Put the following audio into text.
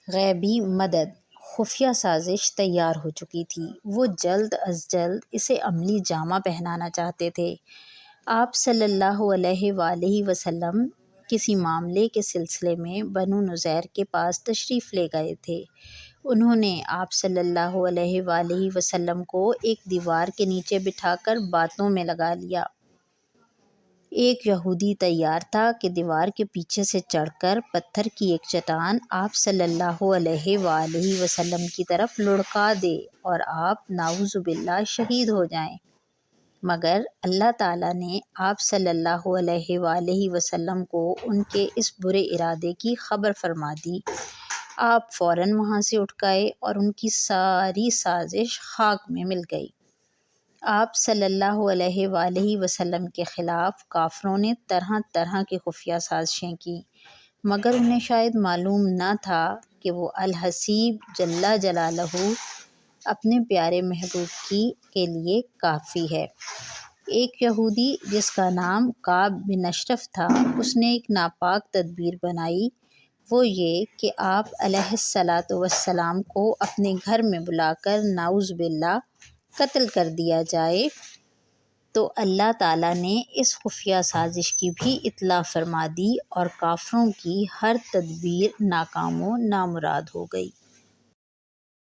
غیبی مدد خفیہ سازش تیار ہو چکی تھی۔ وہ جلد از جلد اسے عملی جامہ پہنانا چاہتے تھے۔ آپ صلی اللہ علیہ وآلہ وسلم کسی معاملے کے سلسلے میں بنو نذیر کے پاس تشریف لے گئے تھے۔ انہوں نے آپ صلی اللہ علیہ وآلہ وسلم کو ایک دیوار کے نیچے بٹھا کر باتوں میں لگا لیا۔ ایک یہودی تیار تھا کہ دیوار کے پیچھے سے چڑھ کر پتھر کی ایک چٹان آپ صلی اللہ علیہ وآلہ وسلم کی طرف لڑھکا دے اور آپ نعوذ باللہ شہید ہو جائیں، مگر اللہ تعالیٰ نے آپ صلی اللہ علیہ وآلہ وسلم کو ان کے اس برے ارادے کی خبر فرما دی۔ آپ فوراً وہاں سے اٹھ گئے اور ان کی ساری سازش خاک میں مل گئی۔ آپ صلی اللہ علیہ وآلہ وسلم کے خلاف کافروں نے طرح طرح کی خفیہ سازشیں کیں، مگر انہیں شاید معلوم نہ تھا کہ وہ الحسیب جل جلالہ اپنے پیارے محبوب کے لیے کافی ہے۔ ایک یہودی جس کا نام کعب بن اشرف تھا، اس نے ایک ناپاک تدبیر بنائی، وہ یہ کہ آپ علیہ الصلاۃ والسلام کو اپنے گھر میں بلا کر نعوذ باللہ قتل کر دیا جائے، تو اللہ تعالیٰ نے اس خفیہ سازش کی بھی اطلاع فرما دی اور کافروں کی ہر تدبیر ناکام و نامراد ہو گئی۔